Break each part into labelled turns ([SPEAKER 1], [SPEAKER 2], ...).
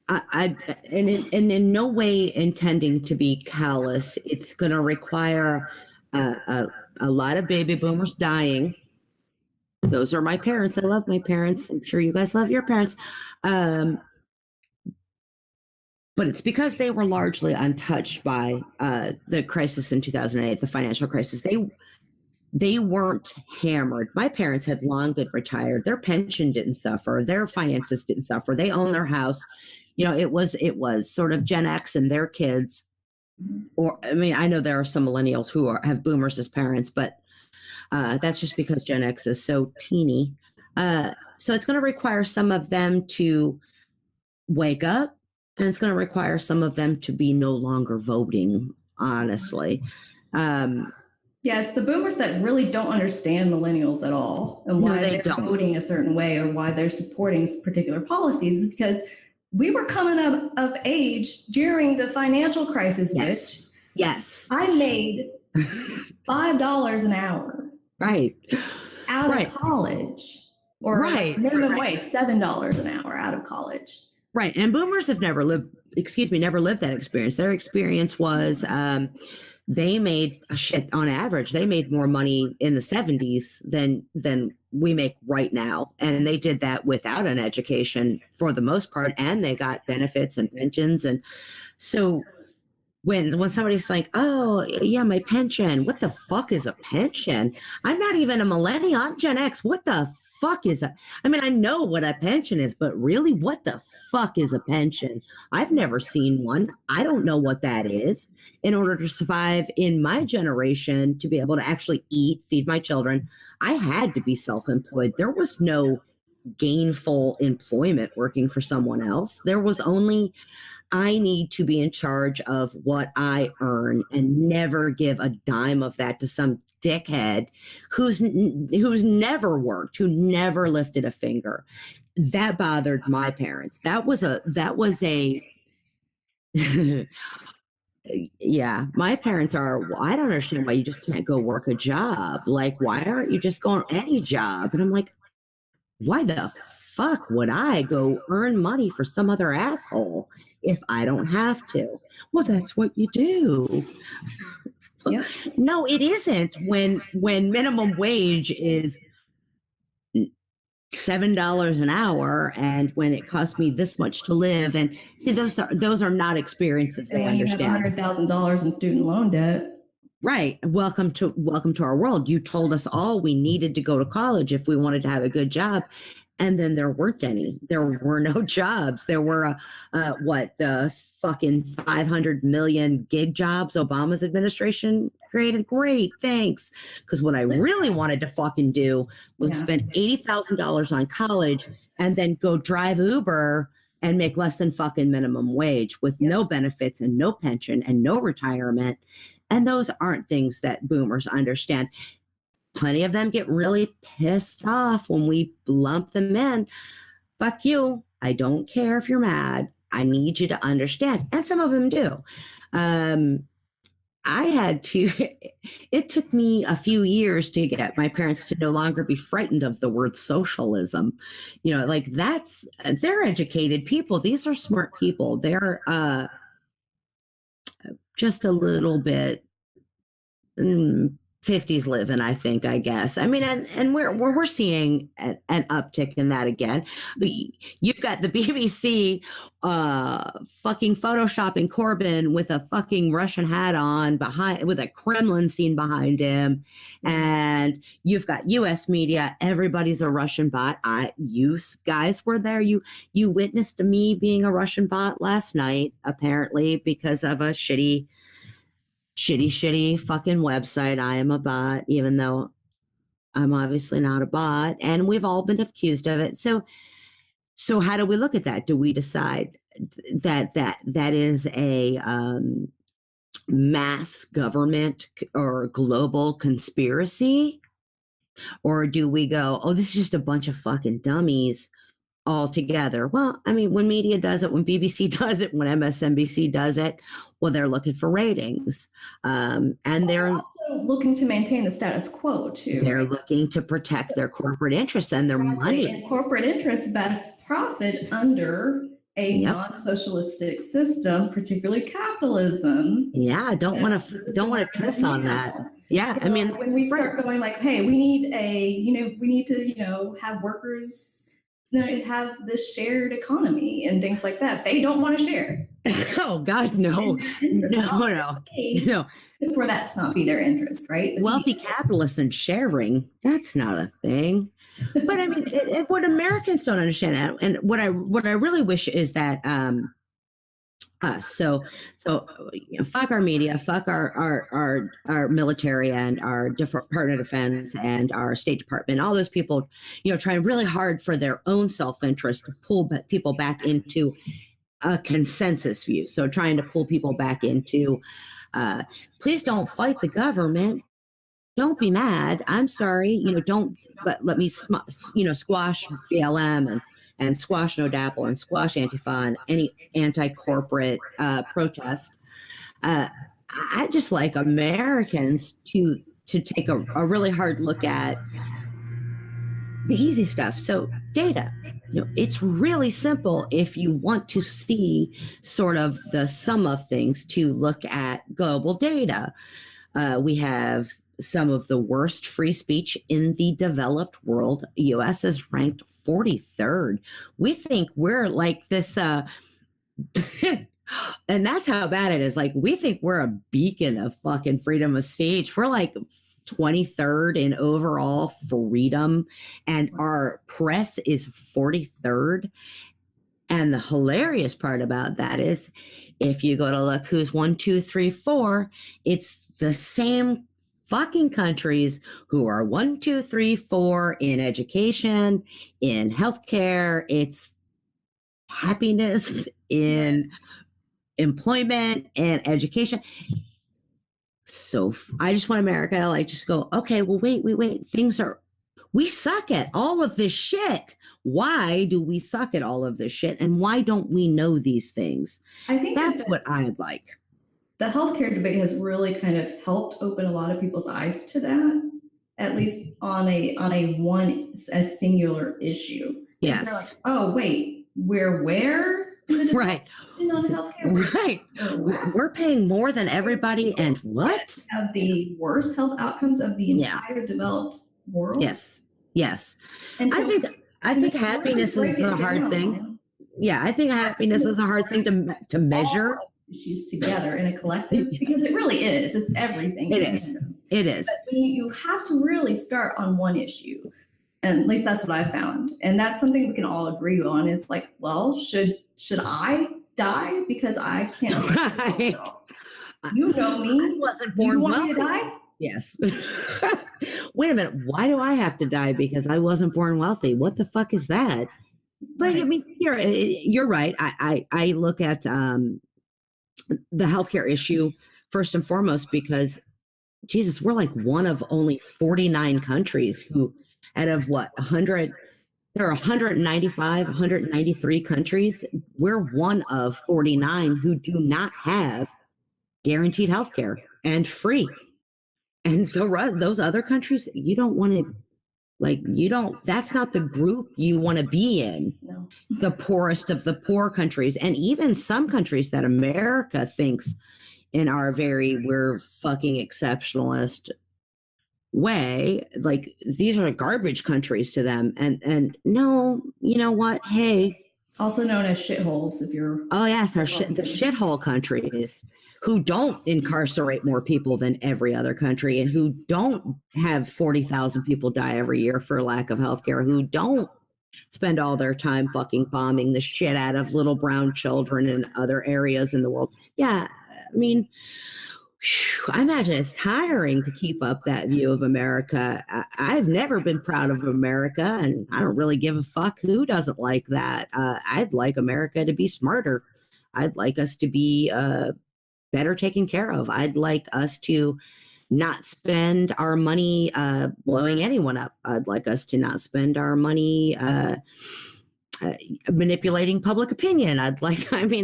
[SPEAKER 1] And in no way intending to be callous, it's going to require a lot of baby boomers dying. Those are my parents. I love my parents. I'm sure you guys love your parents. Um, but it's because they were largely untouched by the crisis in 2008, the financial crisis. They weren't hammered. My parents had long been retired. Their pension didn't suffer. Their finances didn't suffer. They owned their house. It was sort of Gen X and their kids. Or, I mean, I know there are some millennials who have boomers as parents, but that's just because Gen X is so teeny. So it's going to require some of them to wake up, and it's going to require some of them to be no longer voting, honestly.
[SPEAKER 2] Yeah, it's the boomers that really don't understand millennials at all and why they're voting a certain way or why they're supporting particular policies, is because we were coming up of age during the financial crisis, bitch.
[SPEAKER 1] Yes.
[SPEAKER 2] I made $5 an hour.
[SPEAKER 1] Right.
[SPEAKER 2] Out of college. Or minimum wage, $7 an hour out of college.
[SPEAKER 1] Right. And boomers have never lived that experience. Their experience was they made on average, they made more money in the 70s than we make right now. And they did that without an education for the most part. And they got benefits and pensions. And so when somebody's like, oh, yeah, my pension, what the fuck is a pension? I'm not even a millennial. I'm Gen X. What the fuck is a, I mean, I know what a pension is, but really, what the fuck is a pension? I've never seen one. I don't know what that is. In order to survive in my generation, to be able to actually eat, feed my children, I had to be self-employed. There was no gainful employment working for someone else. There was only, I need to be in charge of what I earn and never give a dime of that to some dickhead who's never worked, who never lifted a finger. That bothered my parents. That was a yeah, my parents are, well, I don't understand why you just can't go work a job. Like, why aren't you just going any job? And I'm like, why the fuck would I go earn money for some other asshole if I don't have to? Well, that's what you do. Yep. No, it isn't. When minimum wage is $7 an hour, and when it costs me this much to live, and see, those are not experiences they understand.
[SPEAKER 2] You have $100,000 in student loan debt.
[SPEAKER 1] Right. Welcome to our world. You told us all we needed to go to college if we wanted to have a good job. And then there weren't any. There were no jobs. There were the fucking 500 million gig jobs Obama's administration created. Great, thanks. Because what I really wanted to fucking do was spend $80,000 on college and then go drive Uber and make less than fucking minimum wage with no benefits and no pension and no retirement. And those aren't things that boomers understand. Plenty of them get really pissed off when we lump them in. Fuck you. I don't care if you're mad. I need you to understand. And some of them do. It took me a few years to get my parents to no longer be frightened of the word socialism. They're educated people. These are smart people. They're just a little bit 50s living, I guess. I mean, and we're seeing an uptick in that again. You've got the BBC fucking photoshopping Corbyn with a fucking Russian hat on with a Kremlin scene behind him, and you've got U.S. media. Everybody's a Russian bot. You guys were there. You witnessed me being a Russian bot last night, apparently because of a shitty fucking website. I am a bot, even though I'm obviously not a bot, and we've all been accused of it. So how do we look at that? Do we decide that is a mass government or global conspiracy? Or do we go, oh, this is just a bunch of fucking dummies all together? Well, I mean, when media does it, when BBC does it, when MSNBC does it, well, they're looking for ratings. And they're
[SPEAKER 2] also looking to maintain the status quo, too.
[SPEAKER 1] They're looking to protect their corporate interests and their money.
[SPEAKER 2] And corporate interests best profit under a non-socialistic system, particularly capitalism.
[SPEAKER 1] Yeah, don't want to piss on that. Yeah,
[SPEAKER 2] so
[SPEAKER 1] I mean,
[SPEAKER 2] when we start going like, hey, we need to have workers have this shared economy and things like that. They don't want to share.
[SPEAKER 1] Oh God, no.
[SPEAKER 2] For that to not be their interest, right?
[SPEAKER 1] Wealthy capitalists and sharing, that's not a thing. But I mean, what Americans don't understand, and what I really wish is that us. So fuck our media, fuck our military and our Department of Defense and our State Department. All those people, trying really hard for their own self-interest to pull people back into a consensus view. So trying to pull people back into, please don't fight the government. Don't be mad. I'm sorry. Don't let me, squash BLM and squash No DAPL and squash Antifa and any anti-corporate protest. I just like Americans to take a really hard look at the easy stuff. So data, it's really simple if you want to see sort of the sum of things to look at global data. We have some of the worst free speech in the developed world. U.S. is ranked 43rd. We think we're like this, and that's how bad it is. Like, we think we're a beacon of fucking freedom of speech. We're like 23rd in overall freedom, and our press is 43rd. And the hilarious part about that is, if you go to look who's 1, 2, 3, 4, it's the same fucking countries who are 1, 2, 3, 4 in education, in healthcare, it's happiness, in employment and education. So I just want America to just go, okay, well, wait. We suck at all of this shit. Why do we suck at all of this shit? And why don't we know these things? I think that's what I'd like.
[SPEAKER 2] The healthcare debate has really kind of helped open a lot of people's eyes to that, at least on a singular issue.
[SPEAKER 1] Yes.
[SPEAKER 2] They're like, oh, wait, where?
[SPEAKER 1] Right.
[SPEAKER 2] On healthcare.
[SPEAKER 1] Right. We're paying more than everybody, and what?
[SPEAKER 2] Have the worst health outcomes of the entire developed world.
[SPEAKER 1] Yes. And
[SPEAKER 2] so,
[SPEAKER 1] I think happiness is a hard thing. Yeah, I think happiness is a hard thing to measure.
[SPEAKER 2] Issues together in a collective, because it really is. It's everything.
[SPEAKER 1] It is.
[SPEAKER 2] But you have to really start on one issue, and at least that's what I found. And that's something we can all agree on. Is like, well, should I die because I can't?
[SPEAKER 1] Right.
[SPEAKER 2] You know me. I wasn't born wealthy. To die?
[SPEAKER 1] Yes. Wait a minute. Why do I have to die because I wasn't born wealthy? What the fuck is that? But I mean, you're right. I look at the healthcare issue first and foremost because, Jesus, we're like one of only 49 countries who, out of 100, there are 193 countries. We're one of 49 who do not have guaranteed healthcare and free. And those other countries, you don't want to, that's not the group you want to be in. No. The poorest of the poor countries. And even some countries that America thinks in our we're fucking exceptionalist way, like, these are garbage countries to them. And no, you know what? Hey.
[SPEAKER 2] Also known as shitholes, if you're.
[SPEAKER 1] Oh, yes, the shithole countries who don't incarcerate more people than every other country, and who don't have 40,000 people die every year for lack of healthcare, who don't spend all their time fucking bombing the shit out of little brown children in other areas in the world. Yeah, I mean, I imagine it's tiring to keep up that view of America. I've never been proud of America, and I don't really give a fuck who doesn't like that. I'd like America to be smarter. I'd like us to be better taken care of. I'd like us to not spend our money blowing anyone up. I'd like us to not spend our money manipulating public opinion.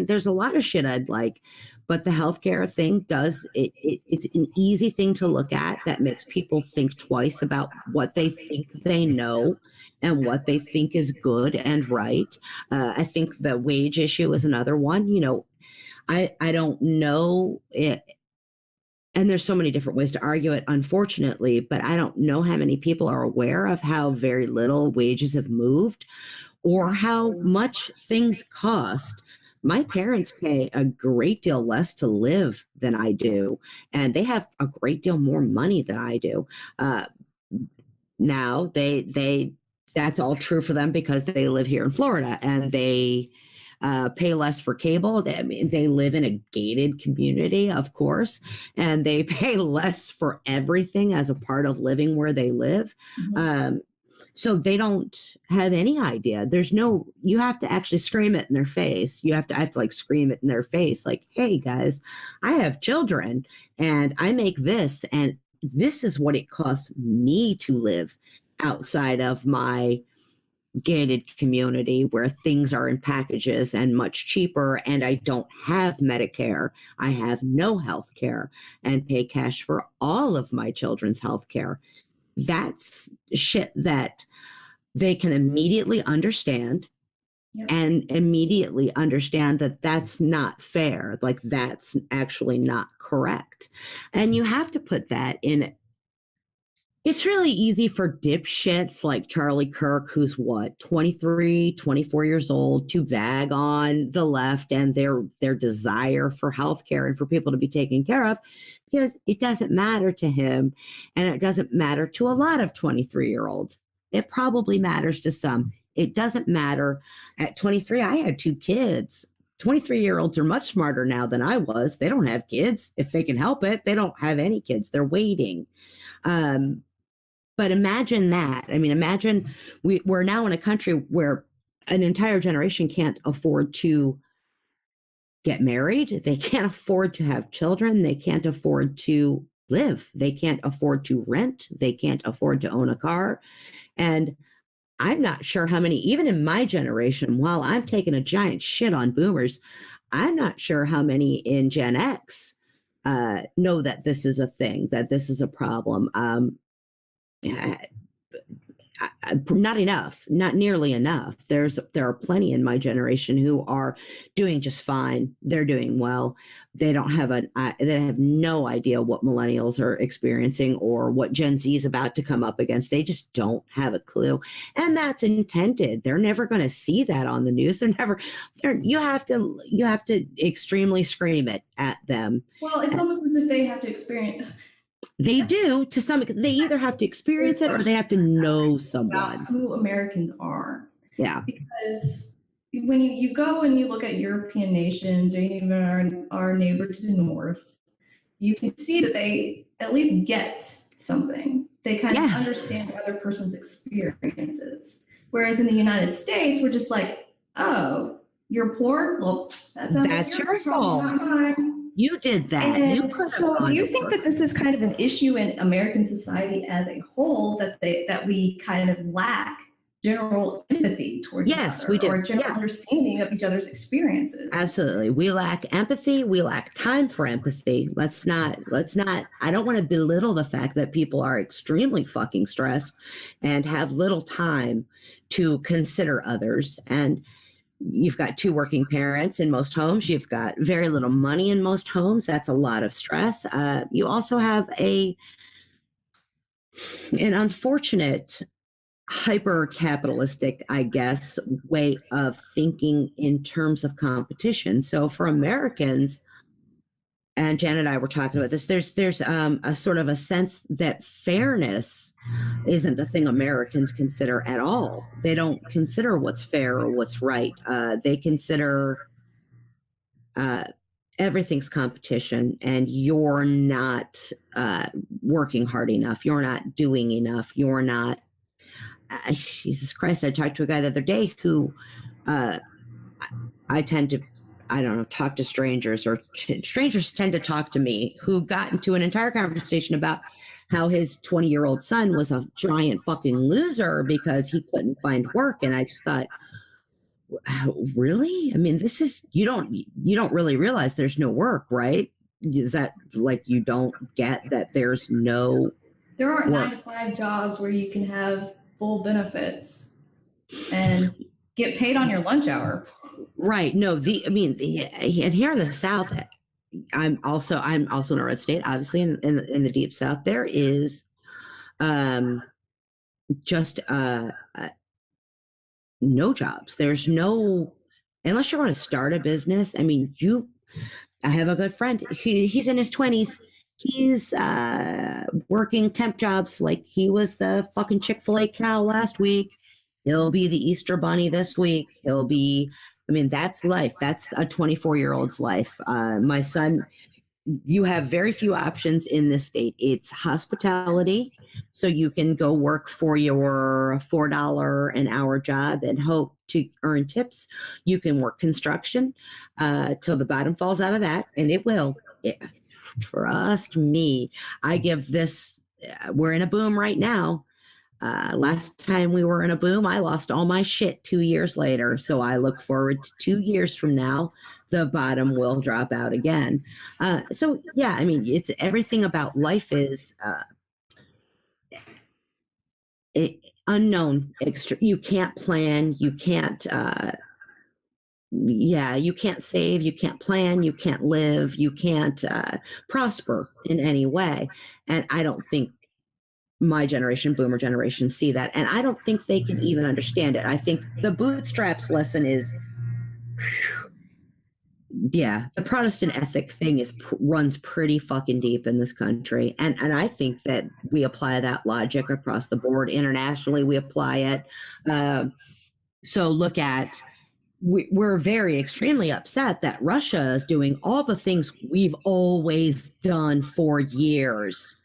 [SPEAKER 1] There's a lot of shit I'd like. But the healthcare thing does it's an easy thing to look at that makes people think twice about what they think they know and what they think is good and right. I think the wage issue is another one. I don't know it, and there's so many different ways to argue it, unfortunately, but I don't know how many people are aware of how very little wages have moved or how much things cost. My parents pay a great deal less to live than I do, and they have a great deal more money than I do. Uh, Now that's all true for them because they live here in Florida and they pay less for cable. They live in a gated community, of course, and they pay less for everything as a part of living where they live. So they don't have any idea. You have to actually scream it in their face. I have to like scream it in their face. Like, hey guys, I have children and I make this, and this is what it costs me to live outside of my gated community where things are in packages and much cheaper, and I don't have Medicare. I have no health care and pay cash for all of my children's health care. That's shit that they can immediately understand. Yep. And immediately understand that that's not fair. Like, that's actually not correct. And you have to put that in. It's really easy for dipshits like Charlie Kirk, who's 23, 24 years old, to bag on the left and their desire for healthcare and for people to be taken care of, because it doesn't matter to him. And it doesn't matter to a lot of 23-year-olds. It probably matters to some. It doesn't matter. At 23, I had 2 kids. 23-year-olds are much smarter now than I was. They don't have kids if they can help it. They don't have any kids. They're waiting. But imagine that. I mean, imagine we're now in a country where an entire generation can't afford to get married. They can't afford to have children. They can't afford to live. They can't afford to rent. They can't afford to own a car. And I'm not sure how many, even in my generation, while I'm taking a giant shit on boomers, I'm not sure how many in Gen X know that this is a thing, that this is a problem. Not enough, not nearly enough. There are plenty in my generation who are doing just fine. They're doing well. They have no idea what millennials are experiencing or what Gen Z is about to come up against. They just don't have a clue. And that's intended. They're never going to see that on the news. You have to extremely scream it at them.
[SPEAKER 2] Well, it's almost as if they have to experience.
[SPEAKER 1] They do to some extent. They either have to experience it or they have to know someone.
[SPEAKER 2] About who Americans are.
[SPEAKER 1] Yeah.
[SPEAKER 2] Because when you go and you look at European nations or even our neighbor to the north, you can see that they at least get something. They kind of understand the other person's experiences. Whereas in the United States, we're just like, oh, you're poor? Well, that's
[SPEAKER 1] your fault. Not mine. You did that.
[SPEAKER 2] So do you think that this is kind of an issue in American society as a whole, that we kind of lack general empathy towards each other,
[SPEAKER 1] we do.
[SPEAKER 2] Or general understanding of each other's experiences?
[SPEAKER 1] Absolutely. We lack empathy. We lack time for empathy. Let's not, I don't want to belittle the fact that people are extremely fucking stressed and have little time to consider others. And you've got 2 working parents in most homes. You've got very little money in most homes. That's a lot of stress. You also have an unfortunate hyper-capitalistic, I guess, way of thinking in terms of competition. So for Americans, and Jan and I were talking about this, there's a sort of a sense that fairness isn't a thing Americans consider at all. They don't consider what's fair or what's right. They consider everything's competition, and you're not working hard enough. You're not doing enough. You're not. Jesus Christ! I talked to a guy the other day who I tend to, I don't know, talk to strangers, or strangers tend to talk to me, who got into an entire conversation about how his 20-year-old son was a giant fucking loser because he couldn't find work. And I just thought, really? I mean, this is, you don't really realize there's no work, right? Is that like, you don't get that there
[SPEAKER 2] aren't
[SPEAKER 1] work.
[SPEAKER 2] 9-to-5 jobs where you can have full benefits and get paid on your lunch hour.
[SPEAKER 1] Right. No, and here in the South, I'm also in a red state, obviously in the deep South, there is just no jobs. There's no, unless you're going to start a business. I mean, I have a good friend. He's in his 20s. He's working temp jobs. Like, he was the fucking Chick-fil-A cow last week. He'll be the Easter bunny this week. He'll be, I mean, that's life. That's a 24-year-old's life. My son, you have very few options in this state. It's hospitality. So you can go work for your $4 an hour job and hope to earn tips. You can work construction till the bottom falls out of that, and it will. Trust me. I give this, we're in a boom right now. Last time we were in a boom, I lost all my shit 2 years later. So I look forward to 2 years from now, the bottom will drop out again. So yeah, I mean, it's everything about life is unknown. You can't plan. You can't. You can't save. You can't plan. You can't live. You can't prosper in any way. And I don't think my generation, boomer generation, see that. And I don't think they can even understand it. I think the bootstraps lesson is, the Protestant ethic thing runs pretty fucking deep in this country. And I think that we apply that logic across the board. Internationally, we apply it. So look at, we're very extremely upset that Russia is doing all the things we've always done for years.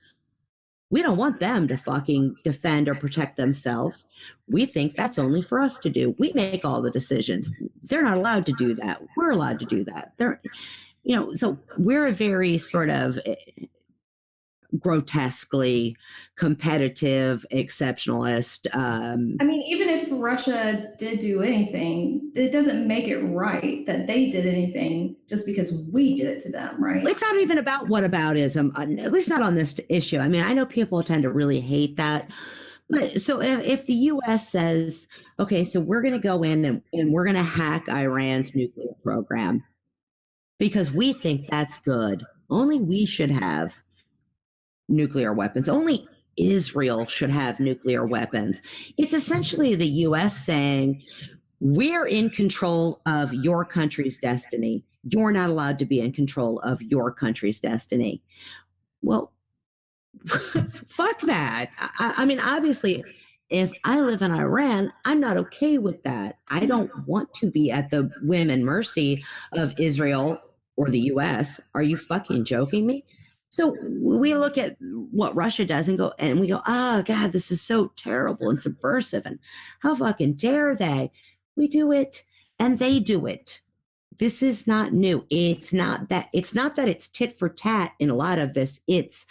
[SPEAKER 1] We don't want them to fucking defend or protect themselves. We think that's only for us to do. We make all the decisions. They're not allowed to do that. We're allowed to do that. So we're a very sort of grotesquely competitive exceptionalist.
[SPEAKER 2] I mean, even if Russia did do anything, it doesn't make it right that they did anything just because we did it to them, right?
[SPEAKER 1] It's not even about whataboutism, at least not on this issue. I mean, I know people tend to really hate that. But so if the U.S. says, okay, so we're going to go in and we're going to hack Iran's nuclear program because we think that's good, only we should have nuclear weapons. Only Israel should have nuclear weapons. It's essentially the U.S. saying, we're in control of your country's destiny. You're not allowed to be in control of your country's destiny. Well, fuck that. I mean, obviously, if I live in Iran, I'm not okay with that. I don't want to be at the whim and mercy of Israel or the U.S. Are you fucking joking me? So we look at what Russia does and we go, oh God, this is so terrible and subversive, and how fucking dare they? We do it and they do it. This is not new. It's not that it's tit for tat in a lot of this. It's,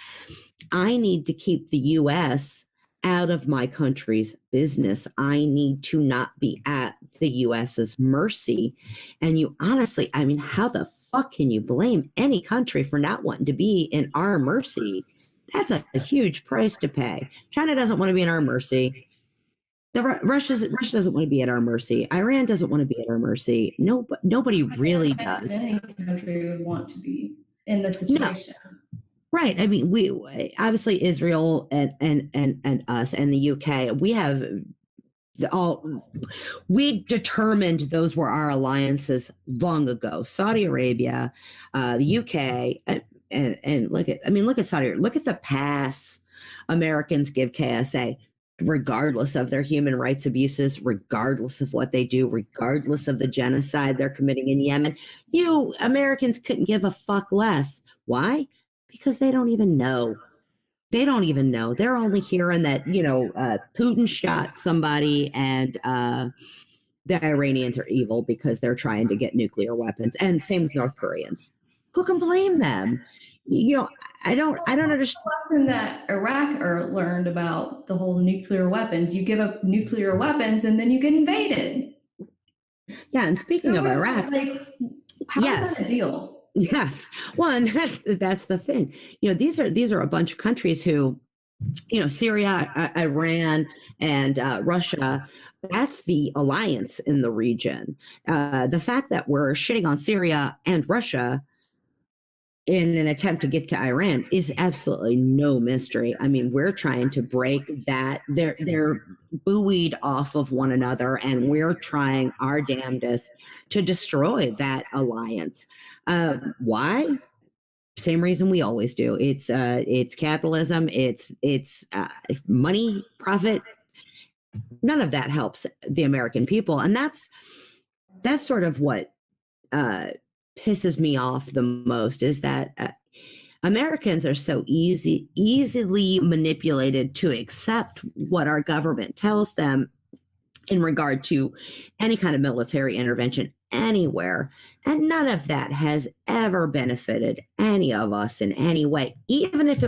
[SPEAKER 1] I need to keep the U.S. out of my country's business. I need to not be at the U.S.'s mercy. And you honestly, I mean, how the fuck can you blame any country for not wanting to be in our mercy? That's a huge price to pay. China doesn't want to be in our mercy. Russia doesn't want to be at our mercy. Iran doesn't want to be at our mercy. No, nobody really does.
[SPEAKER 2] Any country would want to be in this situation. No.
[SPEAKER 1] Right. I mean, we obviously Israel and us and the UK. We determined those were our alliances long ago. Saudi Arabia, the UK, and look at Saudi Arabia. Look at the pass Americans give KSA, regardless of their human rights abuses, regardless of what they do, regardless of the genocide they're committing in Yemen. You Americans couldn't give a fuck less. Why? Because they don't even know. They don't even know. They're only hearing that, Putin shot somebody and the Iranians are evil because they're trying to get nuclear weapons. And same with North Koreans. Who can blame them? I don't understand.
[SPEAKER 2] The lesson that Iraq learned about the whole nuclear weapons. You give up nuclear weapons and then you get invaded.
[SPEAKER 1] Yeah, and speaking of Iraq,
[SPEAKER 2] like, how is that a deal?
[SPEAKER 1] Yes. Well, and that's the thing. These are a bunch of countries who, Syria, Iran, and Russia. That's the alliance in the region. The fact that we're shitting on Syria and Russia in an attempt to get to Iran is absolutely no mystery. I mean, we're trying to break that. They're buoyed off of one another, and we're trying our damnedest to destroy that alliance. Why? Same reason we always do. It's capitalism. It's money, profit. None of that helps the American people, and that's sort of what pisses me off the most, is that Americans are so easily manipulated to accept what our government tells them in regard to any kind of military intervention anywhere. And none of that has ever benefited any of us in any way, even if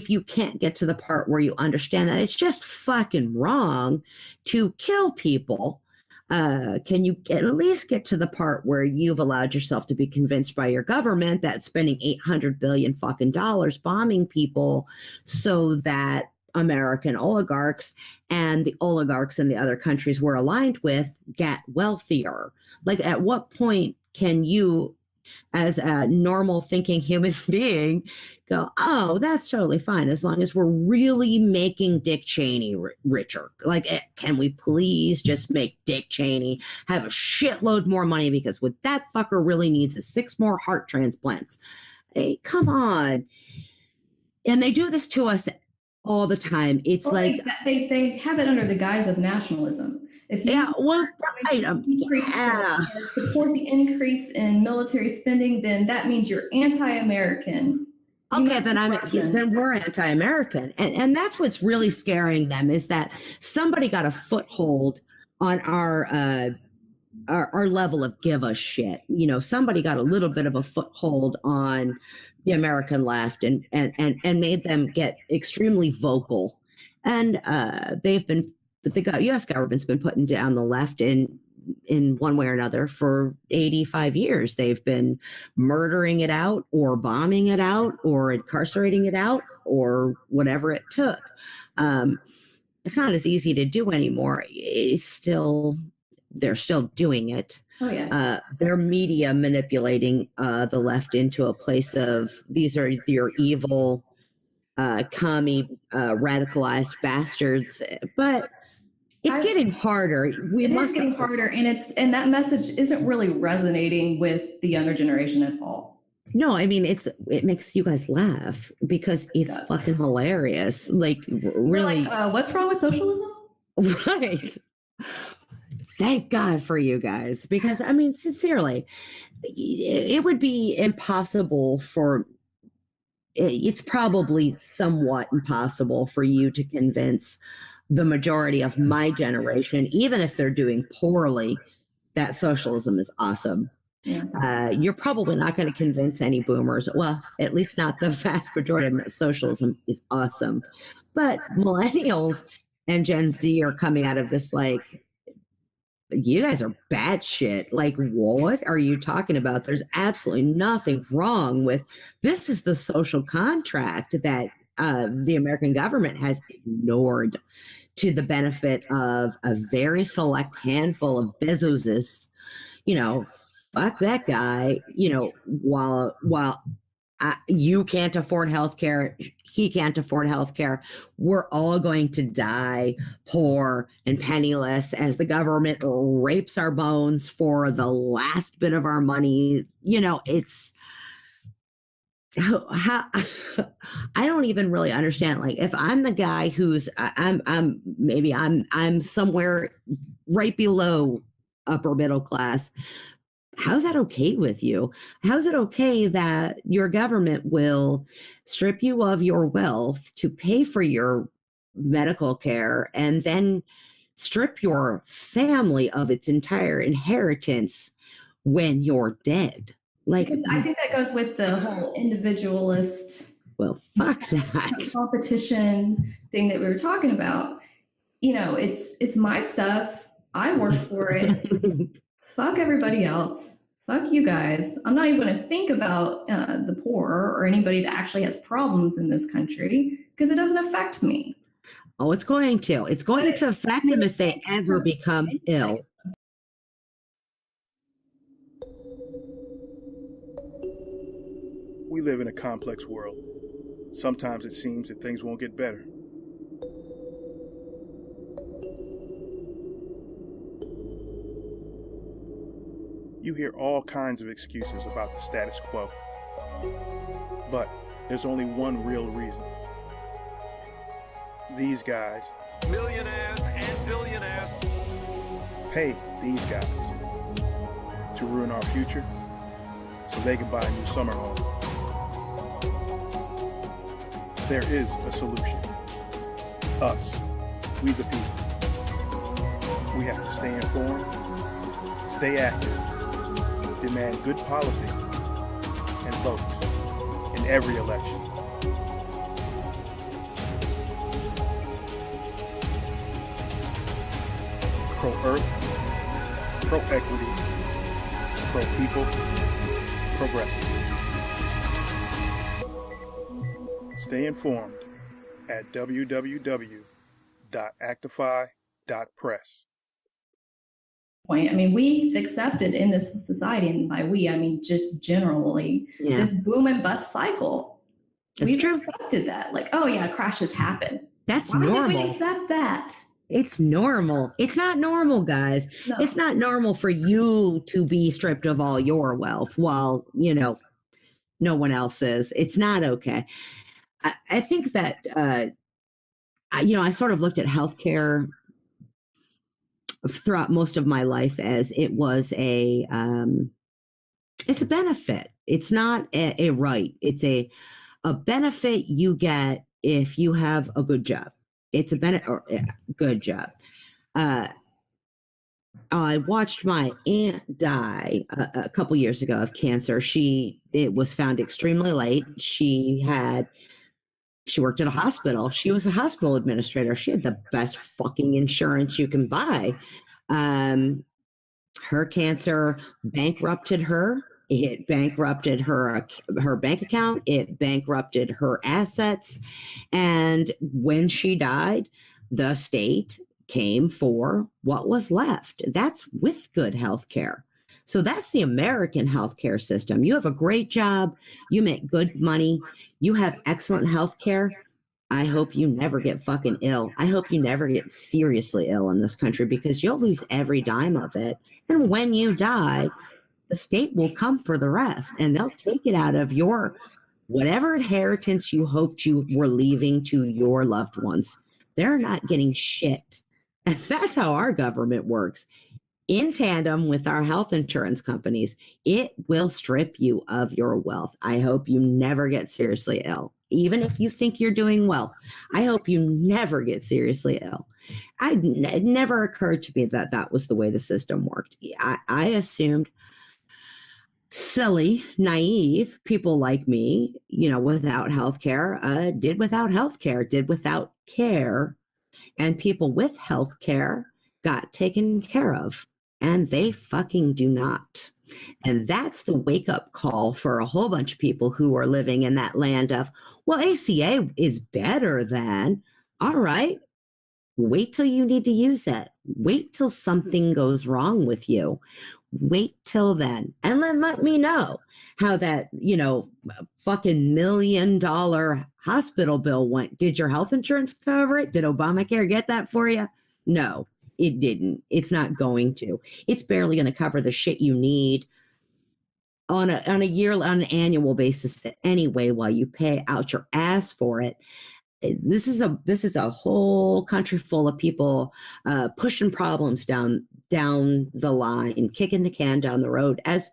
[SPEAKER 1] you can't get to the part where you understand that it's just fucking wrong to kill people. Can you at least get to the part where you've allowed yourself to be convinced by your government that spending $800 billion fucking dollars bombing people so that American oligarchs and the oligarchs in the other countries we're aligned with get wealthier? Like, at what point can you, as a normal thinking human being, go, oh, that's totally fine as long as we're really making Dick Cheney richer? Like, can we please just make Dick Cheney have a shitload more money, because what that fucker really needs is 6 more heart transplants? Hey, come on. And they do this to us all the time. It's like
[SPEAKER 2] they have it under the guise of nationalism. If you support the increase in military spending, then that means you're anti-American.
[SPEAKER 1] Okay, then we're anti-American, and that's what's really scaring them, is that somebody got a foothold on our level of give a shit. Somebody got a little bit of a foothold on the American left and made them get extremely vocal. And the U.S. government's been putting down the left in one way or another for 85 years. They've been murdering it out, or bombing it out, or incarcerating it out, or whatever it took. It's not as easy to do anymore. They're still doing it.
[SPEAKER 2] Oh, yeah.
[SPEAKER 1] They're media manipulating the left into a place of, these are your evil, commie, radicalized bastards. But it's getting harder.
[SPEAKER 2] It is getting harder, and that message isn't really resonating with the younger generation at all.
[SPEAKER 1] No, I mean, it makes you guys laugh because it's fucking hilarious. Like, really.
[SPEAKER 2] Like, what's wrong with socialism?
[SPEAKER 1] Right. Thank God for you guys, because I mean, sincerely, it would be impossible it's probably somewhat impossible for you to convince the majority of my generation, even if they're doing poorly, that socialism is awesome.
[SPEAKER 2] Yeah.
[SPEAKER 1] You're probably not going to convince any boomers. Well, at least not the vast majority of them, that socialism is awesome. But millennials and Gen Z are coming out of this like, you guys are bad shit. Like, what are you talking about? There's absolutely nothing wrong with this. Is the social contract that the American government has ignored to the benefit of a very select handful of Bezoses. Fuck that guy. While you can't afford healthcare, he can't afford healthcare. We're all going to die poor and penniless as the government rapes our bones for the last bit of our money. It's how I don't even really understand. Like, if I'm the guy who's I'm somewhere right below upper middle class, how's that okay with you? How's it okay that your government will strip you of your wealth to pay for your medical care and then strip your family of its entire inheritance when you're dead? Like,
[SPEAKER 2] because I think that goes with the whole individualist,
[SPEAKER 1] well, fuck that
[SPEAKER 2] competition thing that we were talking about. It's my stuff. I work for it. Fuck everybody else. Fuck you guys. I'm not even going to think about the poor or anybody that actually has problems in this country because it doesn't affect me.
[SPEAKER 1] Oh, it's going to. It's going to affect them if they ever become ill.
[SPEAKER 3] We live in a complex world. Sometimes it seems that things won't get better. You hear all kinds of excuses about the status quo. But there's only one real reason. These guys,
[SPEAKER 4] millionaires and billionaires,
[SPEAKER 3] pay these guys to ruin our future so they can buy a new summer home. There is a solution. Us, we the people. We have to stay informed, stay active, demand good policy, and vote in every election. Pro-Earth, pro-equity, pro-people, progressive. Stay informed at www.actify.press.
[SPEAKER 2] Point. I mean, we've accepted in this society, and by we, I mean just generally, this boom and bust cycle. We've accepted that. Like, oh yeah, crashes happen.
[SPEAKER 1] That's
[SPEAKER 2] Why
[SPEAKER 1] normal.
[SPEAKER 2] did we accept that?
[SPEAKER 1] It's normal. It's not normal, guys. No. It's not normal for you to be stripped of all your wealth while, no one else is. It's not okay. I think that, I sort of looked at healthcare throughout most of my life as it was it's a benefit. It's not a right. It's a benefit you get if you have a good job. It's a good job. I watched my aunt die a couple years ago of cancer. It was found extremely late. She worked at a hospital. She was a hospital administrator. She had the best fucking insurance you can buy. Her cancer bankrupted her. It bankrupted her bank account. It bankrupted her assets. And when she died, the state came for what was left. That's with good health care. So that's the American healthcare system. You have a great job. You make good money. You have excellent health care. I hope you never get fucking ill. I hope you never get seriously ill in this country because you'll lose every dime of it. And when you die, the state will come for the rest and they'll take it out of your whatever inheritance you hoped you were leaving to your loved ones. They're not getting shit. And that's how our government works. In tandem with our health insurance companies, it will strip you of your wealth. I hope you never get seriously ill. Even if you think you're doing well, I hope you never get seriously ill. It never occurred to me that that was the way the system worked. I assumed silly, naive people like me, without healthcare, did without healthcare, did without care, and people with healthcare got taken care of, and they fucking do not. And that's the wake-up call for a whole bunch of people who are living in that land of, well, ACA is better than, all right, wait till you need to use it. Wait till something goes wrong with you. Wait till then. And then let me know how that, fucking $1 million hospital bill went. Did your health insurance cover it? Did Obamacare get that for you? No, it didn't. It's not going to. It's barely going to cover the shit you need on an annual basis anyway, while you pay out your ass for it. This is a whole country full of people pushing problems down the line, kicking the can down the road, as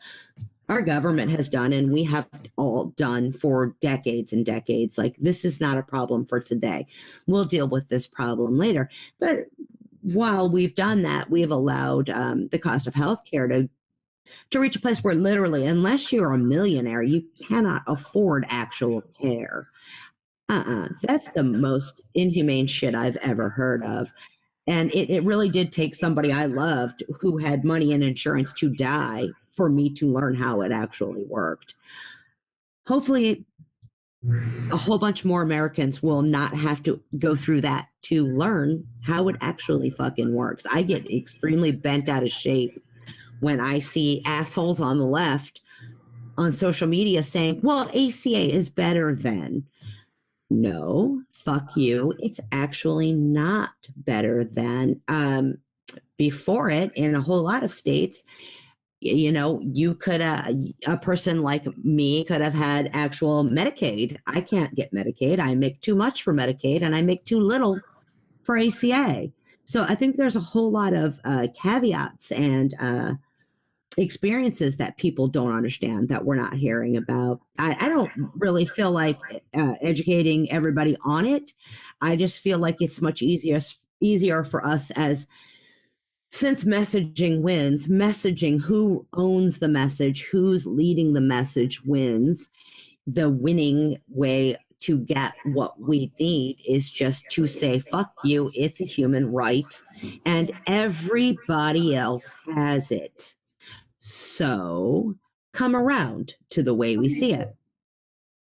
[SPEAKER 1] our government has done, and we have all done for decades and decades. Like, this is not a problem for today. We'll deal with this problem later. But while we've done that, we've allowed the cost of healthcare to reach a place where literally, unless you're a millionaire, you cannot afford actual care. That's the most inhumane shit I've ever heard of. And it really did take somebody I loved who had money and insurance to die for me to learn how it actually worked. Hopefully, a whole bunch more Americans will not have to go through that to learn how it actually fucking works. I get extremely bent out of shape when I see assholes on the left on social media saying, well, ACA is better than. No, fuck you. It's actually not better than. Before it, in a whole lot of states, you know, you could, a person like me could have had actual Medicaid. I can't get Medicaid. I make too much for Medicaid and I make too little for ACA. So I think there's a whole lot of caveats and experiences that people don't understand that we're not hearing about. I don't really feel like educating everybody on it. I just feel like it's much easier for us, as since messaging wins, messaging, who owns the message, who's leading the message wins. The winning way to get what we need is just to say, fuck you, it's a human right, and everybody else has it. So come around to the way we see it.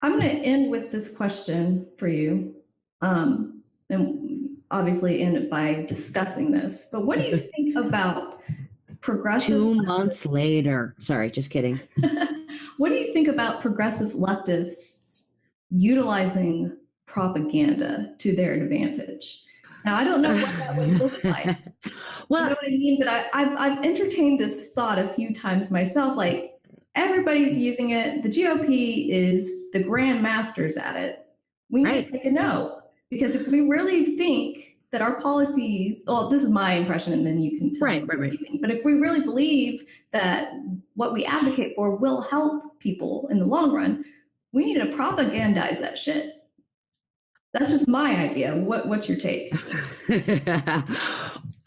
[SPEAKER 2] I'm going to end with this question for you. And obviously end it by discussing this. But what do you think about progressive...
[SPEAKER 1] 2 months later. Sorry, just kidding.
[SPEAKER 2] What do you think about progressive leftists utilizing propaganda to their advantage? Now, I don't know what that would look like. Well, you know what I mean? But I've entertained this thought a few times myself. Like, everybody's using it. The GOP is the grand masters at it. We need to take a note. Because if we really think that our policies, well, this is my impression, and then you can tell me what you think. But if we really believe that what we advocate for will help people in the long run, we need to propagandize that shit. That's just my idea. What's your take?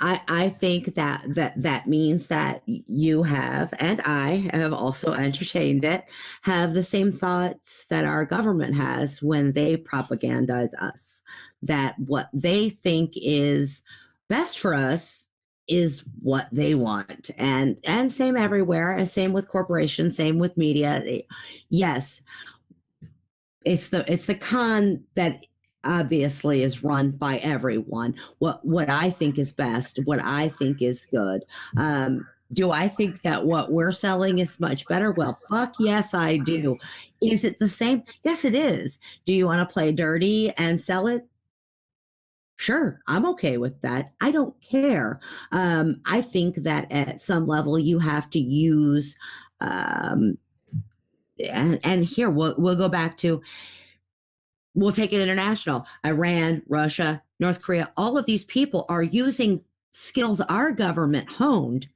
[SPEAKER 1] I think that means that you have, and I have also entertained it, have the same thoughts that our government has when they propagandize us, that what they think is best for us is what they want. And same everywhere, same with corporations, same with media. Yes, it's the con that obviously is run by everyone. What I think is best, what I think is good. Do I think that what we're selling is much better? Well, fuck yes, I do. Is it the same? Yes, it is. Do you want to play dirty and sell it? Sure, I'm okay with that. I don't care. I think that at some level you have to use, and here we'll go back to, we'll take it international. Iran, Russia, North Korea, all of these people are using skills our government honed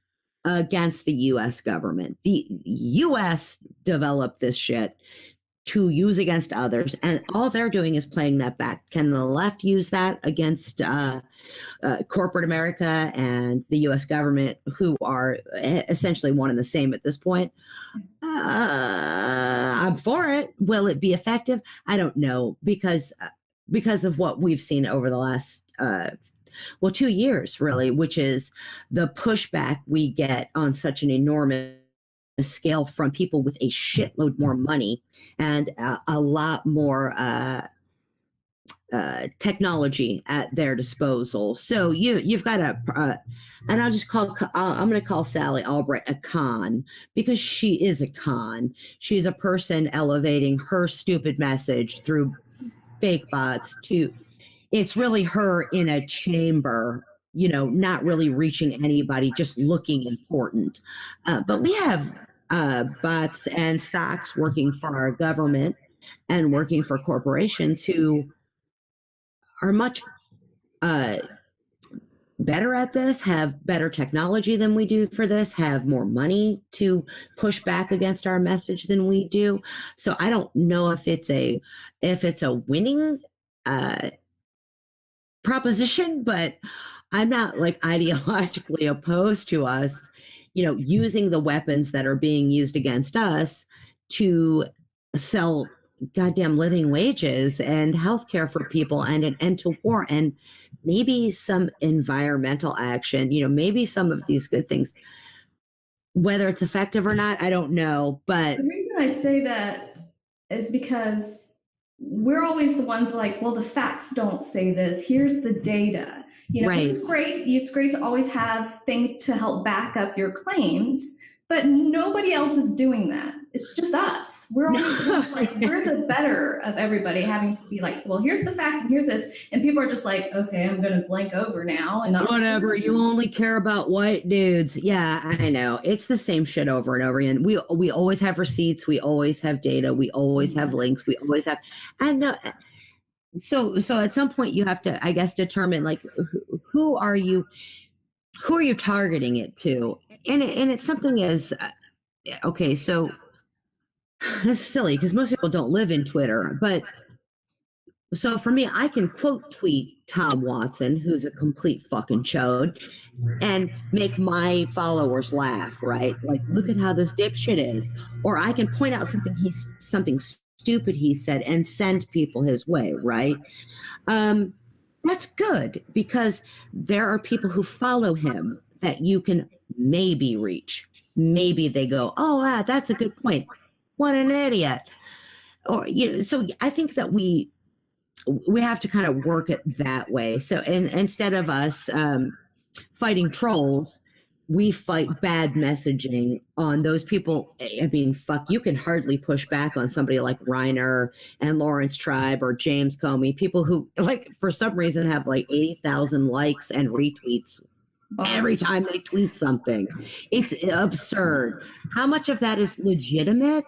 [SPEAKER 1] against the U.S. government. The U.S. developed this shit to use against others, and all they're doing is playing that back. Can the left use that against corporate America and the U.S. government, who are essentially one and the same at this point? I'm for it. Will it be effective? I don't know, because of what we've seen over the last 2 years, really, which is the pushback we get on such an enormous scale from people with a shitload more money and a lot more technology at their disposal. So you've got and I'm going to call Sally Albright a con, because she is a con. She's a person elevating her stupid message through fake bots it's really her in a chamber, not really reaching anybody, just looking important. But we have bots and stocks working for our government and working for corporations who are much better at this, have better technology than we do for this, have more money to push back against our message than we do. So I don't know if it's a winning proposition, but I'm not like ideologically opposed to us, using the weapons that are being used against us to sell goddamn living wages and healthcare for people and an end to war and maybe some environmental action, maybe some of these good things. Whether it's effective or not, I don't know. But
[SPEAKER 2] the reason I say that is because we're always the ones like, well, the facts don't say this. Here's the data.
[SPEAKER 1] Right.
[SPEAKER 2] Which is great. It's great to always have things to help back up your claims, but nobody else is doing that. It's just us. We're always like, we're the better of everybody, having to be like, well, here's the facts and here's this. And people are just like, okay, I'm going to blank over now. And not
[SPEAKER 1] whatever. You only care about white dudes. Yeah, I know. It's the same shit over and over again. We always have receipts. We always have data. We always have links. We always have, and so at some point you have to, I guess, determine like, who are you targeting it to? And it's something as, okay, so this is silly because most people don't live in Twitter, but so for me, I can quote tweet Tom Watson, who's a complete fucking chode, and make my followers laugh, right? Like, look at how this dipshit is. Or I can point out something stupid he said and send people his way, right? That's good because there are people who follow him that you can maybe reach. Maybe they go, oh, wow, that's a good point. What an idiot. Or, so I think that we have to kind of work it that way. So instead of us fighting trolls, we fight bad messaging on those people. I mean, fuck, you can hardly push back on somebody like Reiner and Lawrence Tribe or James Comey, people who, like, for some reason have like 80,000 likes and retweets every time they tweet something. It's absurd. How much of that is legitimate?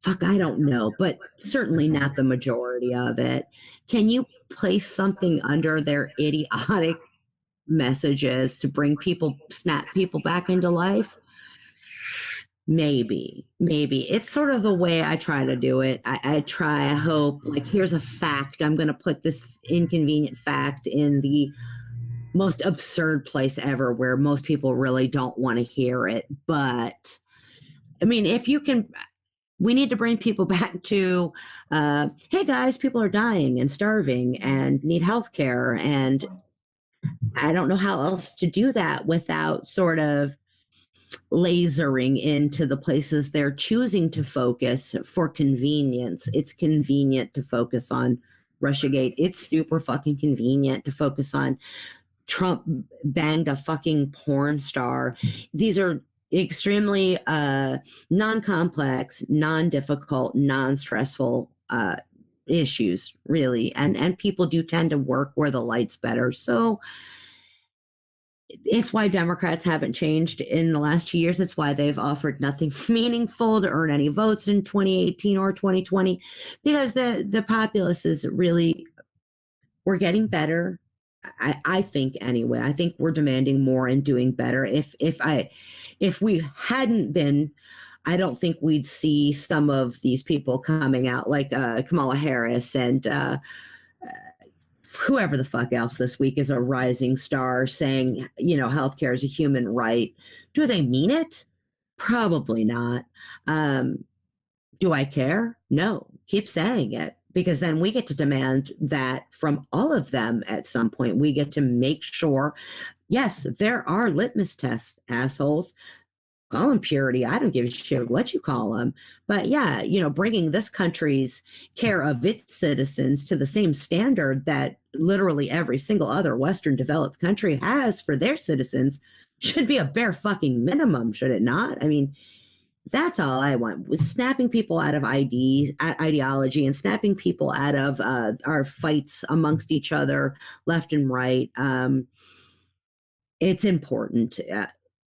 [SPEAKER 1] Fuck, I don't know, but certainly not the majority of it. Can you place something under their idiotic messages to snap people back into life? Maybe. It's sort of the way I try to do it. I hope, like, here's a fact. I'm going to put this inconvenient fact in the most absurd place ever where most people really don't want to hear it. But I mean, if you can, we need to bring people back to, hey guys, people are dying and starving and need health care. And I don't know how else to do that without sort of lasering into the places they're choosing to focus for convenience. It's convenient to focus on Russiagate. It's super fucking convenient to focus on Trump banged a fucking porn star. These are extremely non-complex, non-difficult, non-stressful issues, really. And people do tend to work where the light's better. So it's why Democrats haven't changed in the last 2 years. It's why they've offered nothing meaningful to earn any votes in 2018 or 2020, because the populace is really, we're getting better. I think anyway. I think we're demanding more and doing better. If we hadn't been, I don't think we'd see some of these people coming out like Kamala Harris and whoever the fuck else this week is a rising star saying, healthcare is a human right. Do they mean it? Probably not. Do I care? No. Keep saying it. Because then we get to demand that from all of them at some point. We get to make sure, yes, there are litmus tests, assholes. Call them purity. I don't give a shit what you call them. But yeah, bringing this country's care of its citizens to the same standard that literally every single other Western developed country has for their citizens should be a bare fucking minimum, should it not? I mean, that's all I want, with snapping people out of ideology and snapping people out of our fights amongst each other, left and right. It's important,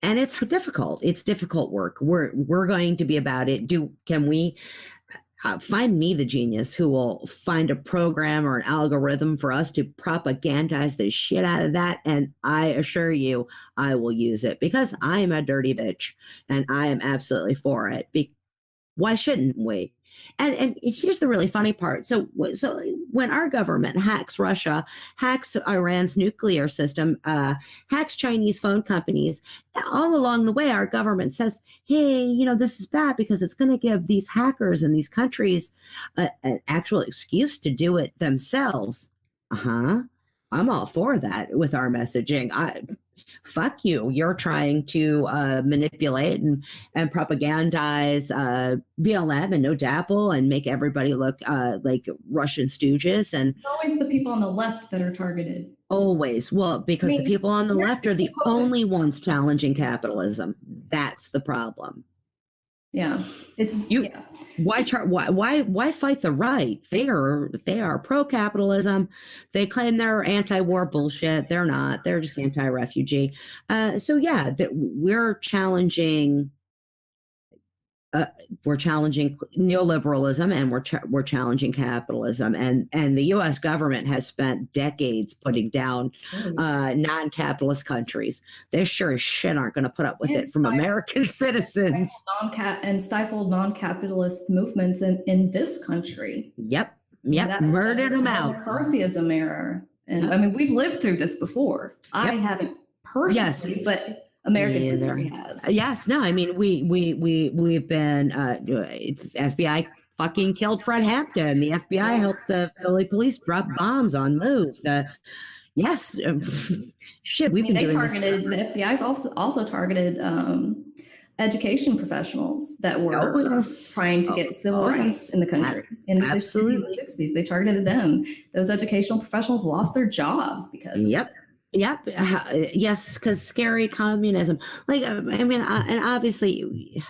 [SPEAKER 1] and it's difficult. It's difficult work. We're going to be about it. Can we find me the genius who will find a program or an algorithm for us to propagandize the shit out of that? And I assure you, I will use it because I'm a dirty bitch and I am absolutely for it. Why shouldn't we? And here's the really funny part. So when our government hacks Russia, hacks Iran's nuclear system, hacks Chinese phone companies, all along the way, our government says, hey, you know, this is bad because it's going to give these hackers in these countries an actual excuse to do it themselves. I'm all for that with our messaging. Fuck you. You're trying to manipulate and propagandize BLM and No Dapple and make everybody look like Russian stooges. And
[SPEAKER 2] it's always the people on the left that are targeted.
[SPEAKER 1] Always. Well, because the people on the left are the only ones challenging capitalism. That's the problem.
[SPEAKER 2] Yeah, it's yeah.
[SPEAKER 1] Why fight the right? They are pro-capitalism. They claim they're anti-war bullshit. They're not. They're just anti-refugee. So yeah, we're challenging. We're challenging neoliberalism, and we're challenging capitalism, and the U.S. government has spent decades putting down non-capitalist countries. They sure as shit aren't going to put up with it from American citizens.
[SPEAKER 2] And stifled non-capitalist movements in this country.
[SPEAKER 1] Yep, murdered them out.
[SPEAKER 2] McCarthyism era, and I mean we've lived through this before. I haven't personally, but American history has.
[SPEAKER 1] Yes, no, I mean we've been FBI fucking killed Fred Hampton. The FBI helped the Philly police drop bombs on Move. Shit, we've been
[SPEAKER 2] they
[SPEAKER 1] doing
[SPEAKER 2] targeted
[SPEAKER 1] this.
[SPEAKER 2] The FBI's also targeted education professionals that were trying to get civil rights in the country in the 50s and 60s. They targeted them. Those educational professionals lost their jobs because
[SPEAKER 1] Yep. Yes, because scary communism. Like, I mean, and obviously,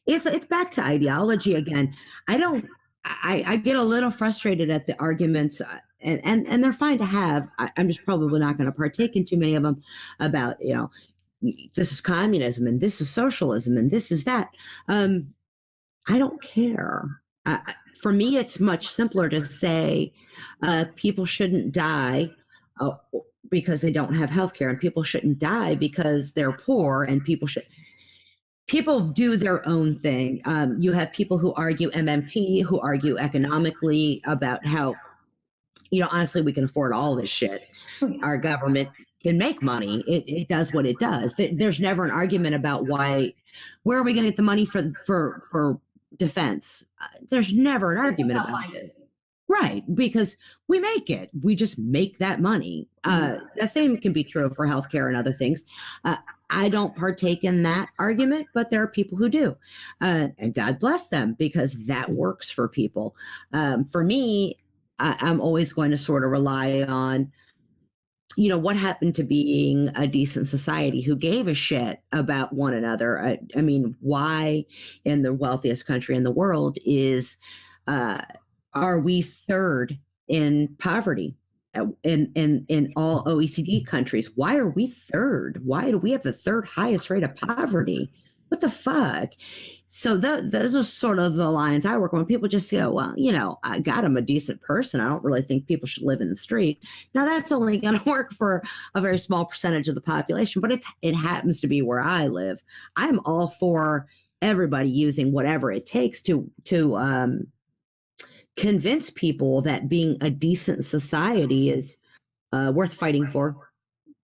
[SPEAKER 1] it's back to ideology again. I get a little frustrated at the arguments, and they're fine to have. I'm just probably not going to partake in too many of them about, you know, this is communism and this is socialism and this is that. I don't care. For me, it's much simpler to say people shouldn't die because they don't have health care, and people shouldn't die because they're poor, and people do their own thing. You have people who argue MMT, who argue economically about how, you know, honestly, we can afford all this shit. Our government can make money. It does what it does. There's never an argument about where are we going to get the money for defense. There's never an argument about it. Right, because we make it. We just make that money. The same can be true for healthcare and other things. I don't partake in that argument, but there are people who do. And God bless them, because that works for people. For me, I'm always going to sort of rely on, you know, what happened to being a decent society who gave a shit about one another. I mean, why in the wealthiest country in the world are we third in poverty in all OECD countries? Why are we third? Why do we have the third highest rate of poverty? What the fuck? So those are sort of the lines I work on. People just go, well, you know, I'm a decent person. I don't really think people should live in the street. Now, that's only going to work for a very small percentage of the population, but it happens to be where I live. I'm all for everybody using whatever it takes to convince people that being a decent society is worth fighting for.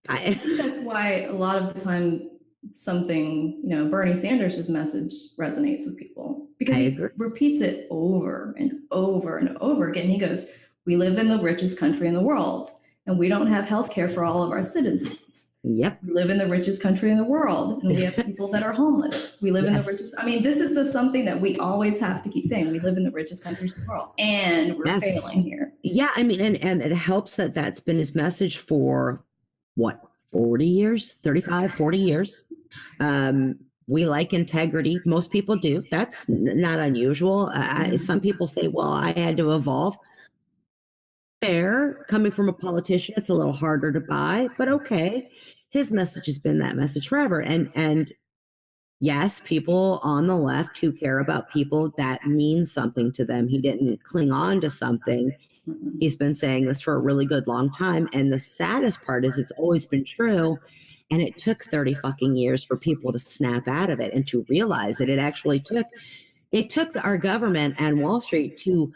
[SPEAKER 2] I think that's why a lot of the time Bernie Sanders' message resonates with people, because he repeats it over and over and over again. He goes, we live in the richest country in the world, and we don't have health care for all of our citizens.
[SPEAKER 1] Yep.
[SPEAKER 2] We live in the richest country in the world, and we have people that are homeless. We live in the richest. I mean, this is just something that we always have to keep saying. We live in the richest countries in the world, and we're failing here.
[SPEAKER 1] Yeah, I mean, and it helps that that's been his message for, 40 years, 35, 40 years. We like integrity. Most people do. That's not unusual. Some people say, well, I had to evolve. Fair. Coming from a politician, it's a little harder to buy, but okay. His message has been that message forever. And yes, people on the left who care about people, that means something to them. He didn't cling on to something. He's been saying this for a really good long time. And the saddest part is it's always been true. And it took 30 fucking years for people to snap out of it and to realize that it actually took our government and Wall Street to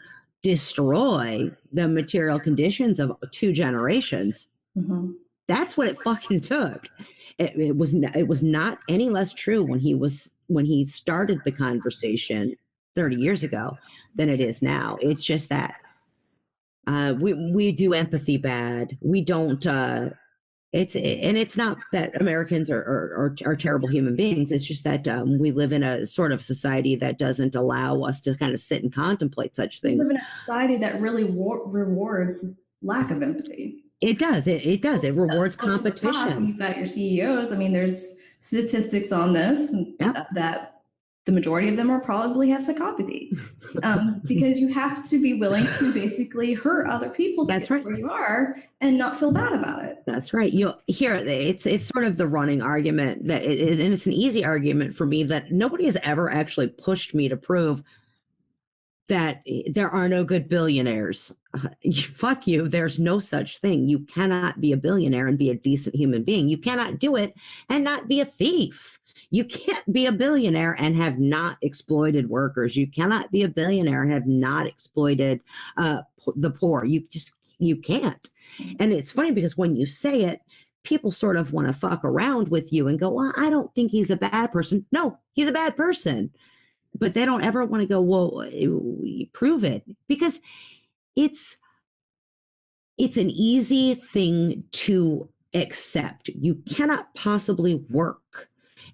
[SPEAKER 1] destroy the material conditions of 2 generations.
[SPEAKER 2] Mm-hmm.
[SPEAKER 1] That's what it fucking took. It was not any less true when he started the conversation 30 years ago than it is now. It's just that we do empathy bad. We don't. It's not that Americans are terrible human beings. It's just that we live in a sort of society that doesn't allow us to kind of sit and contemplate such things.
[SPEAKER 2] We live in a society that really rewards lack of empathy.
[SPEAKER 1] It does. It does. It rewards competition.
[SPEAKER 2] You've got your CEOs. I mean, there's statistics on this that the majority of them probably have psychopathy, because you have to be willing to basically hurt other people to get where you are and not feel bad about it.
[SPEAKER 1] That's right. You'll hear it's sort of the running argument that and it's an easy argument for me that nobody has ever actually pushed me to prove that there are no good billionaires. Fuck you. There's no such thing. You cannot be a billionaire and be a decent human being. You cannot do it and not be a thief. You can't be a billionaire and have not exploited workers. You cannot be a billionaire and have not exploited the poor. You can't. And it's funny because when you say it, people sort of want to fuck around with you and go, well, I don't think he's a bad person. No, he's a bad person. But they don't ever want to go, well, prove it, because it's an easy thing to accept. You cannot possibly work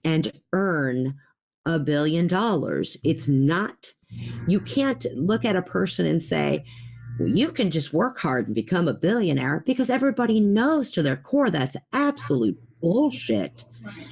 [SPEAKER 1] and earn $1 billion. It's not, you can't look at a person and say, well, you can just work hard and become a billionaire, because everybody knows to their core that's absolute bullshit.
[SPEAKER 2] Right.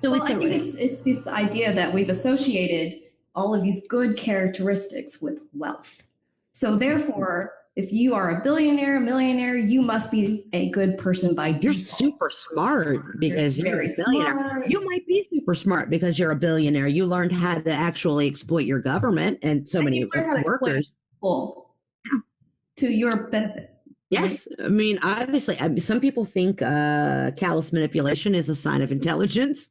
[SPEAKER 1] So
[SPEAKER 2] I think it's this idea that we've associated all of these good characteristics with wealth. So therefore, if you are a billionaire, a millionaire, you must be a good person by default.
[SPEAKER 1] You're super smart because you're a billionaire. Smart. You might be super smart because you're a billionaire. You learned how to actually exploit your government and so many workers.
[SPEAKER 2] To your benefit.
[SPEAKER 1] Yes. I mean, obviously, some people think callous manipulation is a sign of intelligence.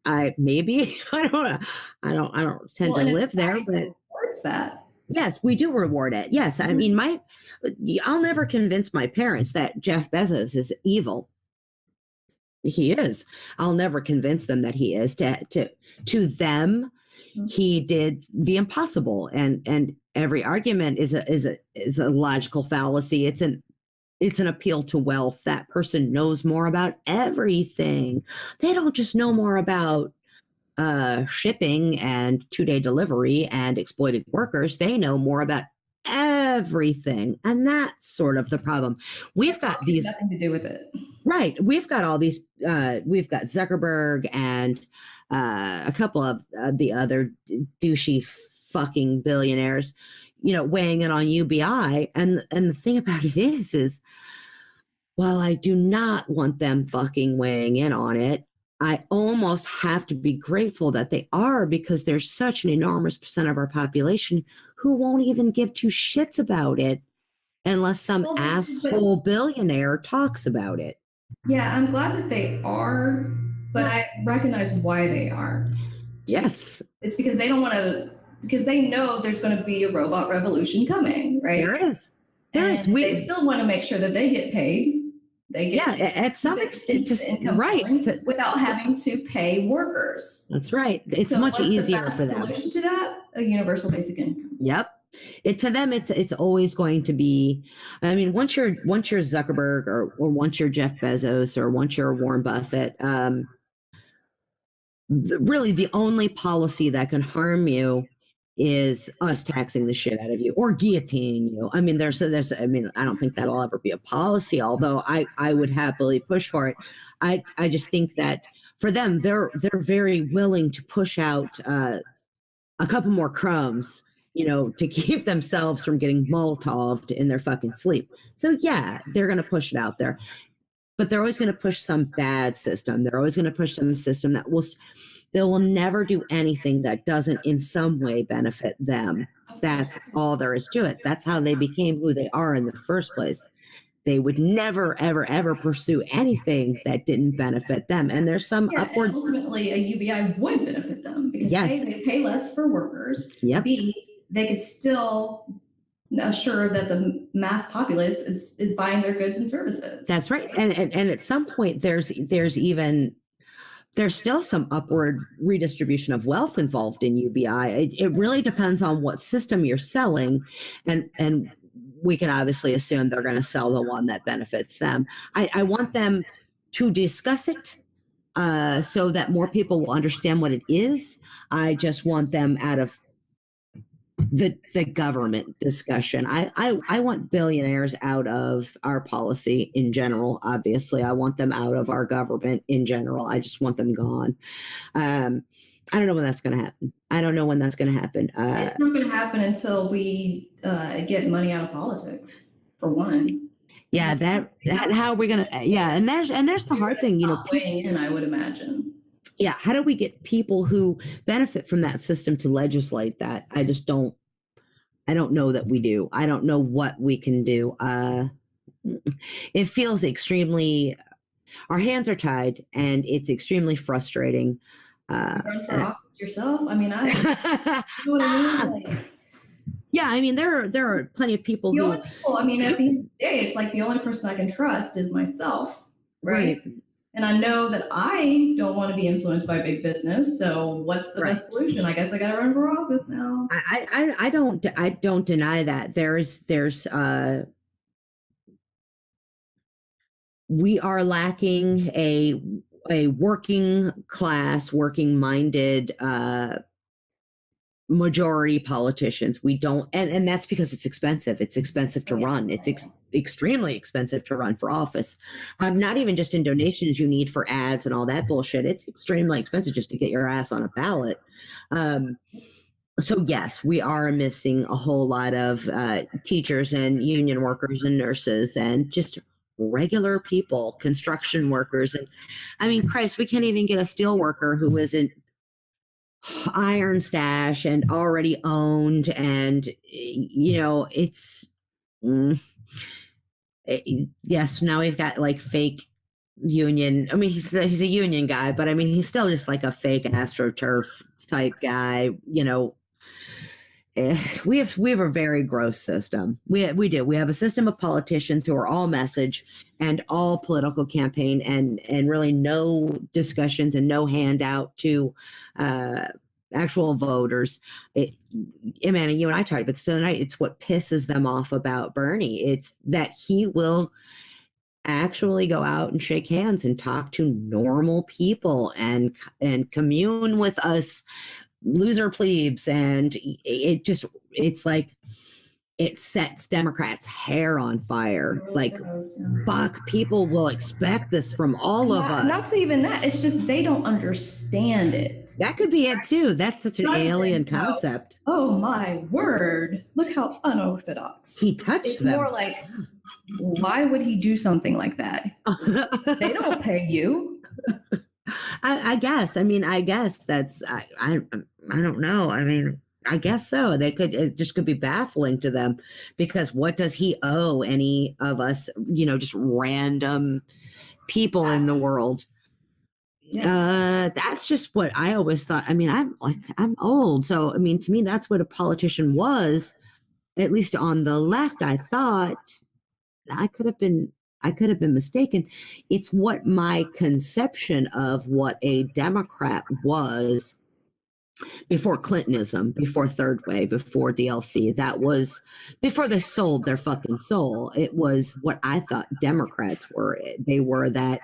[SPEAKER 1] I don't know. I don't tend to live there, but
[SPEAKER 2] rewards that.
[SPEAKER 1] Yes, we do reward it. Yes. I mean, I'll never convince my parents that Jeff Bezos is evil. He is. I'll never convince them that he is. To them, he did the impossible, and every argument is a logical fallacy. It's an appeal to wealth. That person knows more about everything. They don't just know more about shipping and 2-day delivery and exploited workers. They know more about everything. And that's sort of the problem. We've got these
[SPEAKER 2] nothing to do with it.
[SPEAKER 1] Right. We've got all these, we've got Zuckerberg and a couple of the other douchey fucking billionaires, weighing in on UBI. And the thing about it is while I do not want them fucking weighing in on it, I almost have to be grateful that they are, because there's such an enormous percent of our population who won't even give 2 shits about it unless some asshole billionaire talks about it.
[SPEAKER 2] Yeah, I'm glad that they are, but I recognize why they are.
[SPEAKER 1] Yes.
[SPEAKER 2] It's because they don't want to, because they know there's going to be a robot revolution coming, right?
[SPEAKER 1] There is.
[SPEAKER 2] They still want to make sure that they get paid. They get
[SPEAKER 1] at some extent, right,
[SPEAKER 2] without having to pay workers.
[SPEAKER 1] That's right. It's much easier for them.
[SPEAKER 2] Solution to that: a universal basic income.
[SPEAKER 1] Yep. To them, it's always going to be. I mean, once you're Zuckerberg or once you're Jeff Bezos or once you're Warren Buffett, really the only policy that can harm you is us taxing the shit out of you or guillotining you. I mean, I don't think that'll ever be a policy, although I would happily push for it. I just think that for them, they're very willing to push out a couple more crumbs, to keep themselves from getting Molotoved in their fucking sleep. So yeah, they're going to push it out there, but they're always going to push some bad system. They're always going to push some system that they will never do anything that doesn't in some way benefit them. That's all there is to it. That's how they became who they are in the first place. They would never, ever, ever pursue anything that didn't benefit them. And there's some upward.
[SPEAKER 2] And ultimately, a UBI would benefit them because
[SPEAKER 1] yes.
[SPEAKER 2] A, they pay less for workers.
[SPEAKER 1] Yep.
[SPEAKER 2] B, they could still assure that the mass populace is buying their goods and services.
[SPEAKER 1] That's right. And at some point there's still some upward redistribution of wealth involved in UBI. It really depends on what system you're selling, and we can obviously assume they're going to sell the one that benefits them. I want them to discuss it so that more people will understand what it is. I just want them out of the government discussion. I want billionaires out of our policy in general. Obviously, I want them out of our government in general. I just want them gone. I don't know when that's going to happen.
[SPEAKER 2] It's not going to happen until we get money out of politics, for one.
[SPEAKER 1] Yeah, that how are we going to? Yeah, and there's the hard thing,
[SPEAKER 2] weighing in, I would imagine.
[SPEAKER 1] Yeah, how do we get people who benefit from that system to legislate that? I don't know that we do. I don't know what we can do. It feels extremely, our hands are tied, and it's extremely frustrating.
[SPEAKER 2] Run for office yourself? I mean, you know what I mean? Like,
[SPEAKER 1] yeah, I mean, there are plenty of people who.
[SPEAKER 2] I mean, at the end of the day, it's like the only person I can trust is myself, right? And I know that I don't want to be influenced by big business. So what's the best solution? I guess I got to run for office now.
[SPEAKER 1] I don't deny that. There's we are lacking a working class, working minded majority politicians. We don't, and that's because it's expensive. It's expensive to run. It's extremely expensive to run for office. Not even just in donations you need for ads and all that bullshit. It's extremely expensive just to get your ass on a ballot. So yes, we are missing a whole lot of teachers and union workers and nurses and just regular people, construction workers. And I mean, Christ, we can't even get a steel worker who isn't iron stash and already owned, and it's yes, now we've got like fake union. I mean, he's a union guy, but I mean, he's still just like a fake AstroTurf type guy. We have a very gross system. We do. We have a system of politicians who are all message and all political campaign, and really no discussions and no handout to actual voters. Amanda, you and I talked about this tonight. It's what pisses them off about Bernie. It's that he will actually go out and shake hands and talk to normal people and commune with us loser plebes, and it's like it sets Democrats' hair on fire. Really like, fuck, people will expect this from all of us.
[SPEAKER 2] Not even that. It's just they don't understand it.
[SPEAKER 1] That could be it too. That's such an alien concept.
[SPEAKER 2] Oh my word! Look how unorthodox
[SPEAKER 1] he touched them.
[SPEAKER 2] It's more like, why would he do something like that? They don't pay you.
[SPEAKER 1] I guess. I mean, I guess that's. I don't know. I mean, I guess so. It just could be baffling to them, because what does he owe any of us, just random people in the world? Yeah. That's just what I always thought. I mean, I'm old. So, I mean, to me, that's what a politician was, at least on the left. I thought. I could have been mistaken. It's what my conception of what a Democrat was before Clintonism, before Third Way, before DLC. That was before they sold their fucking soul. It was what I thought Democrats were. They were that,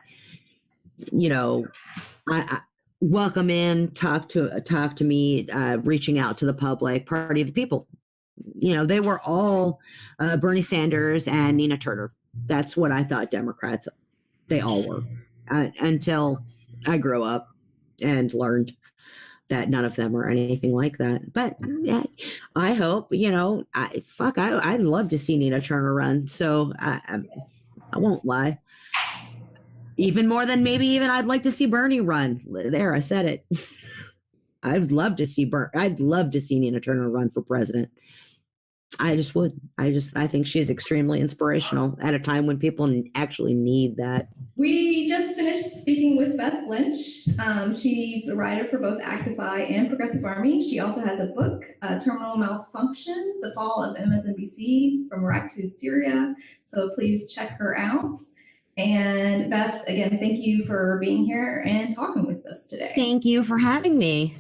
[SPEAKER 1] I welcome in, talk to me, reaching out to the public, party of the people. They were all Bernie Sanders and Nina Turner. That's what I thought Democrats, they all were, until I grew up and learned that none of them are anything like that. But yeah, I hope, I'd love to see Nina Turner run. So I won't lie. Even more than maybe even I'd like to see Bernie run. There, I said it. I'd love to see Nina Turner run for president. I just would. I think she's extremely inspirational at a time when people actually need that.
[SPEAKER 2] We just finished speaking with Beth Lynch. She's a writer for both Actify and Progressive Army. She also has a book, Terminal Malfunction, The Fall of MSNBC from Iraq to Syria. So please check her out. And Beth, again, thank you for being here and talking with us today.
[SPEAKER 1] Thank you for having me.